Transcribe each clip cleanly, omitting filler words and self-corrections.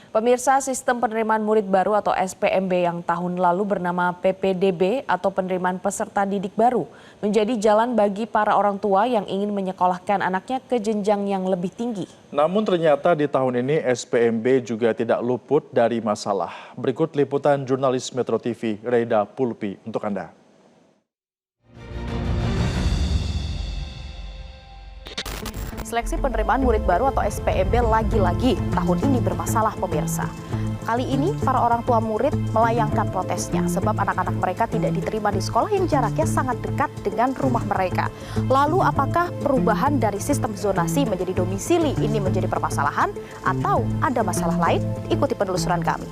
Pemirsa, sistem penerimaan murid baru atau SPMB yang tahun lalu bernama PPDB atau penerimaan peserta didik baru menjadi jalan bagi para orang tua yang ingin menyekolahkan anaknya ke jenjang yang lebih tinggi. Namun ternyata di tahun ini SPMB juga tidak luput dari masalah. Berikut liputan jurnalis Metro TV Reda Pulpi untuk Anda. Seleksi penerimaan murid baru atau SPMB lagi-lagi tahun ini bermasalah, pemirsa. Kali ini para orang tua murid melayangkan protesnya sebab anak-anak mereka tidak diterima di sekolah yang jaraknya sangat dekat dengan rumah mereka. Lalu apakah perubahan dari sistem zonasi menjadi domisili ini menjadi permasalahan atau ada masalah lain? Ikuti penelusuran kami.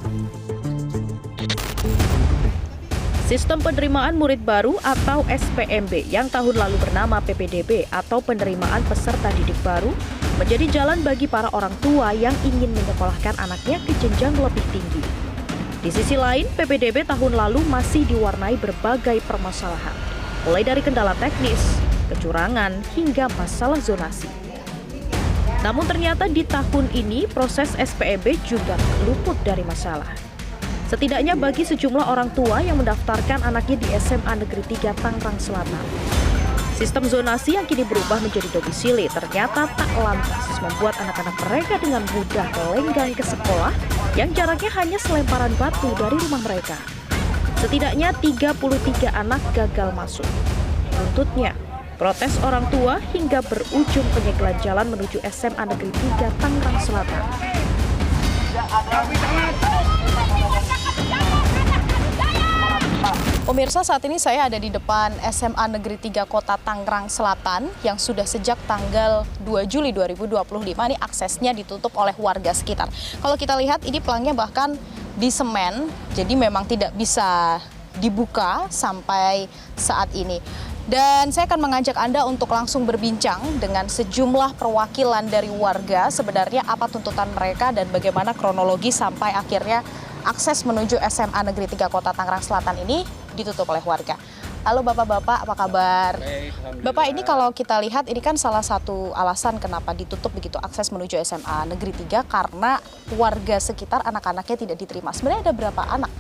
Sistem penerimaan murid baru atau SPMB yang tahun lalu bernama PPDB atau penerimaan peserta didik baru menjadi jalan bagi para orang tua yang ingin menyekolahkan anaknya ke jenjang lebih tinggi. Di sisi lain, PPDB tahun lalu masih diwarnai berbagai permasalahan, mulai dari kendala teknis, kecurangan, hingga masalah zonasi. Namun ternyata di tahun ini proses SPMB juga luput dari masalah. Setidaknya bagi sejumlah orang tua yang mendaftarkan anaknya di SMA Negeri 3 Tangerang Selatan. Sistem zonasi yang kini berubah menjadi domisili ternyata tak lantas membuat anak-anak mereka dengan mudah melenggang ke sekolah yang jaraknya hanya selemparan batu dari rumah mereka. Setidaknya 33 anak gagal masuk. Buntutnya, protes orang tua hingga berujung penyegelan jalan menuju SMA Negeri 3 Tangerang Selatan. Pemirsa, saat ini saya ada di depan SMA Negeri 3 Kota Tangerang Selatan yang sudah sejak tanggal 2 Juli 2025 ini aksesnya ditutup oleh warga sekitar. Kalau kita lihat ini pelangnya bahkan di semen, jadi memang tidak bisa dibuka sampai saat ini. Dan saya akan mengajak Anda untuk langsung berbincang dengan sejumlah perwakilan dari warga sebenarnya apa tuntutan mereka dan bagaimana kronologi sampai akhirnya akses menuju SMA Negeri 3 Kota Tangerang Selatan ini ditutup oleh warga. Halo Bapak-bapak, apa kabar? Bapak, ini kalau kita lihat ini kan salah satu alasan kenapa ditutup begitu akses menuju SMA Negeri 3 karena warga sekitar anak-anaknya tidak diterima. Sebenarnya ada berapa anak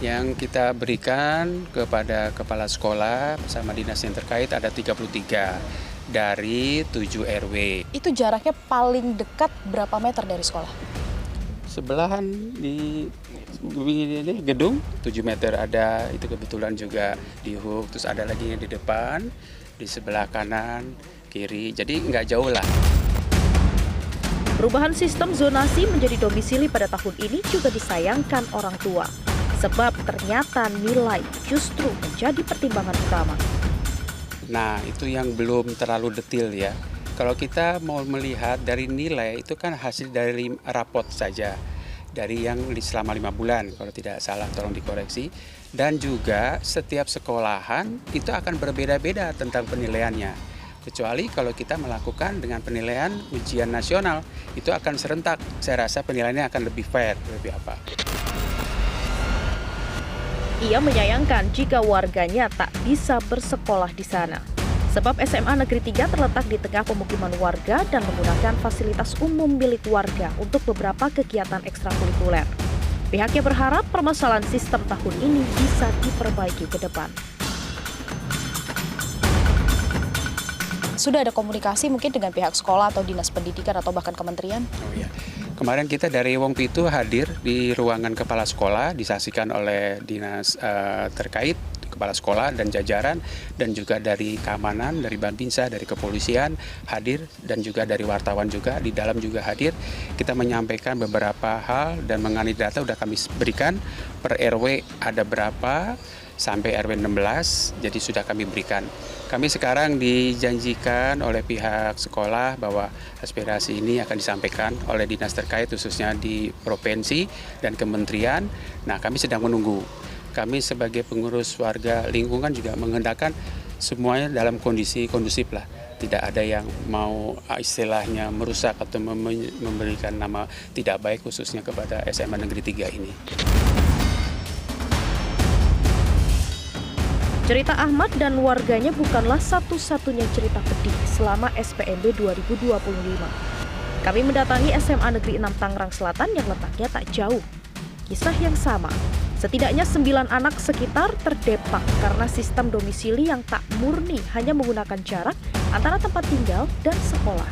yang kita berikan kepada kepala sekolah bersama dinas yang terkait ada 33 dari 7 RW. Itu jaraknya paling dekat berapa meter dari sekolah? Sebelahan di gedung 7 meter ada, itu kebetulan juga di hook, terus ada lagi yang di depan, di sebelah kanan, kiri, jadi nggak jauh lah. Perubahan sistem zonasi menjadi domisili pada tahun ini juga disayangkan orang tua. Sebab ternyata nilai justru menjadi pertimbangan utama. Nah, itu yang belum terlalu detail ya. Kalau kita mau melihat dari nilai, itu kan hasil dari rapot saja. Dari yang selama 5 bulan, kalau tidak salah tolong dikoreksi. Dan juga setiap sekolahan itu akan berbeda-beda tentang penilaiannya. Kecuali kalau kita melakukan dengan penilaian ujian nasional, itu akan serentak. Saya rasa penilaiannya akan lebih fair, lebih apa. Ia menyayangkan jika warganya tak bisa bersekolah di sana. Sebab SMA Negeri 3 terletak di tengah pemukiman warga dan menggunakan fasilitas umum milik warga untuk beberapa kegiatan ekstrakurikuler. Pihaknya berharap permasalahan sistem tahun ini bisa diperbaiki ke depan. Sudah ada komunikasi mungkin dengan pihak sekolah atau dinas pendidikan atau bahkan kementerian? Oh iya. Kemarin kita dari Wong Pitu hadir di ruangan kepala sekolah, disaksikan oleh dinas terkait, kepala sekolah dan jajaran, dan juga dari keamanan, dari Babinsa, dari kepolisian hadir, dan juga dari wartawan juga, di dalam juga hadir. Kita menyampaikan beberapa hal dan mengenai data sudah kami berikan, per RW ada berapa, sampai RW 16, jadi sudah kami berikan. Kami sekarang dijanjikan oleh pihak sekolah bahwa aspirasi ini akan disampaikan oleh dinas terkait khususnya di provinsi dan kementerian. Nah, kami sedang menunggu. Kami sebagai pengurus warga lingkungan juga menghendakkan semuanya dalam kondisi kondusif lah. Tidak ada yang mau istilahnya merusak atau memberikan nama tidak baik khususnya kepada SMA Negeri 3 ini. Cerita Ahmad dan warganya bukanlah satu-satunya cerita pedih selama SPMB 2025. Kami mendatangi SMA Negeri 6 Tangerang Selatan yang letaknya tak jauh. Kisah yang sama. Setidaknya 9 anak sekitar terdepak karena sistem domisili yang tak murni hanya menggunakan jarak antara tempat tinggal dan sekolah.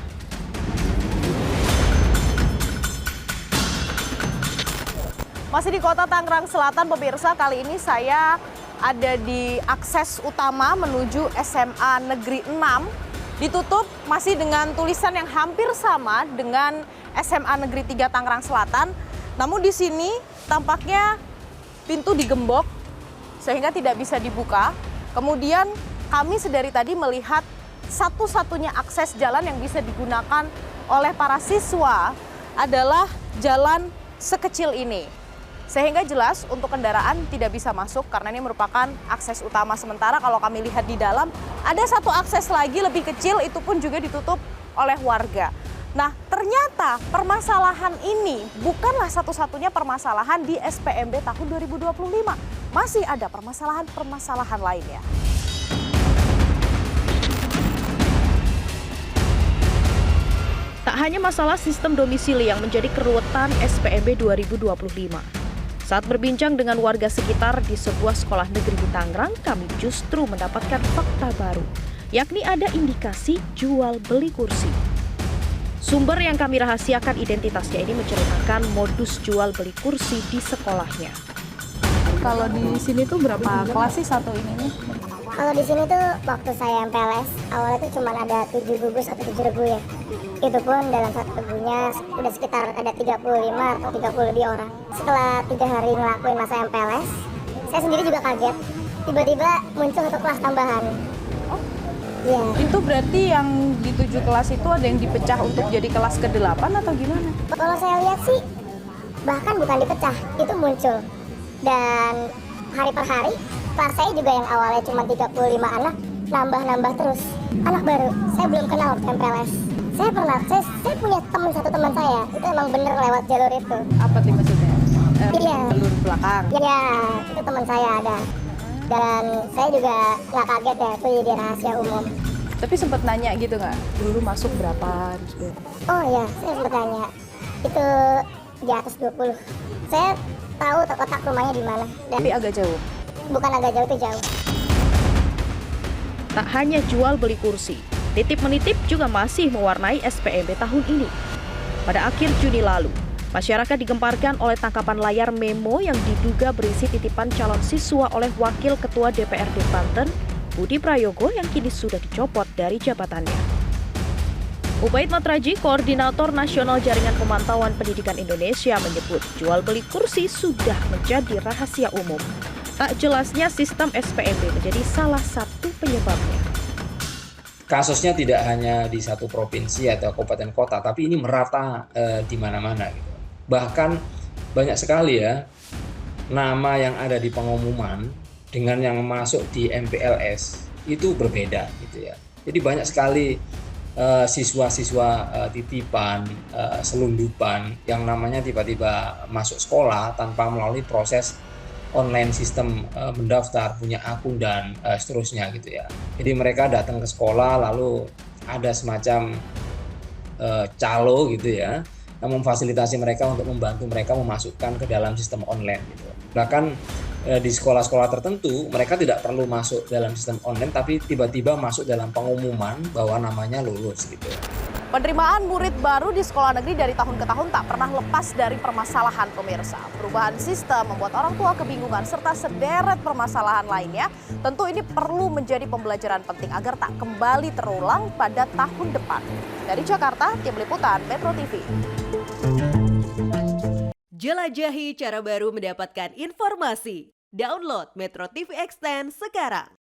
Masih di Kota Tangerang Selatan, pemirsa, kali ini saya ada di akses utama menuju SMA Negeri 6. Ditutup masih dengan tulisan yang hampir sama dengan SMA Negeri 3 Tangerang Selatan. Namun di sini tampaknya pintu digembok sehingga tidak bisa dibuka. Kemudian kami sedari tadi melihat satu-satunya akses jalan yang bisa digunakan oleh para siswa adalah jalan sekecil ini. Sehingga jelas untuk kendaraan tidak bisa masuk karena ini merupakan akses utama. Sementara kalau kami lihat di dalam ada satu akses lagi lebih kecil, itu pun juga ditutup oleh warga. Nah, ternyata permasalahan ini bukanlah satu-satunya permasalahan di SPMB tahun 2025. Masih ada permasalahan-permasalahan lainnya. Tak hanya masalah sistem domisili yang menjadi keruwetan SPMB 2025. Saat berbincang dengan warga sekitar di sebuah sekolah negeri di Tangerang, kami justru mendapatkan fakta baru, yakni ada indikasi jual beli kursi. Sumber yang kami rahasiakan identitasnya ini menceritakan modus jual beli kursi di sekolahnya. Kalau di sini tuh berapa kelas sih satu ini? Kalau di sini tuh waktu saya MPLS, awalnya tuh cuma ada 7 gugus atau 7 regu ya. Itu pun dalam satu regunya udah sekitar ada 35 atau 30 lebih orang. Setelah 3 hari ngelakuin masa MPLS, saya sendiri juga kaget. Tiba-tiba muncul satu kelas tambahan. Iya. Itu berarti yang di 7 kelas itu ada yang dipecah untuk jadi kelas ke-8 atau gimana? Kalau saya lihat sih, bahkan bukan dipecah, itu muncul. Dan hari per hari, kelas saya juga yang awalnya cuma 35 anak, nambah-nambah terus. Anak baru, saya belum kenal waktu MPLS. Saya punya satu teman saya, itu emang bener lewat jalur itu. Apa tuh maksudnya? Iya. Jalur belakang. Iya, itu teman saya ada. Dan saya juga nggak kaget ya, itu jadi rahasia umum. Tapi sempat nanya gitu nggak? Dulu masuk berapa? Oh iya, saya sempat nanya. Itu di atas 20. Saya tahu terkotak rumahnya di mana. Dan Tapi agak jauh. bukan agak jauh, itu jauh. Tak hanya jual beli kursi, titip-menitip juga masih mewarnai SPMB tahun ini. Pada akhir Juni lalu, masyarakat digemparkan oleh tangkapan layar memo yang diduga berisi titipan calon siswa oleh Wakil Ketua DPRD Banten, Budi Prayogo yang kini sudah dicopot dari jabatannya. Ubaid Matraji, Koordinator Nasional Jaringan Pemantauan Pendidikan Indonesia menyebut jual beli kursi sudah menjadi rahasia umum. Tak jelasnya sistem SPMB menjadi salah satu penyebabnya. Kasusnya tidak hanya di satu provinsi atau kabupaten kota, tapi ini merata di mana-mana. Gitu. Bahkan banyak sekali ya nama yang ada di pengumuman dengan yang masuk di MPLS itu berbeda, gitu ya. Jadi banyak sekali siswa-siswa titipan, selundupan yang namanya tiba-tiba masuk sekolah tanpa melalui proses online sistem mendaftar, punya akun dan seterusnya gitu ya. Jadi mereka datang ke sekolah lalu ada semacam calo gitu ya, yang memfasilitasi mereka untuk membantu mereka memasukkan ke dalam sistem online gitu. Bahkan di sekolah-sekolah tertentu mereka tidak perlu masuk dalam sistem online tapi tiba-tiba masuk dalam pengumuman bahwa namanya lulus gitu. Penerimaan murid baru di sekolah negeri dari tahun ke tahun tak pernah lepas dari permasalahan, pemirsa. Perubahan sistem membuat orang tua kebingungan serta sederet permasalahan lainnya. Tentu ini perlu menjadi pembelajaran penting agar tak kembali terulang pada tahun depan. Dari Jakarta, tim liputan Metro TV. Jelajahi cara baru mendapatkan informasi. Download Metro TV Extend sekarang.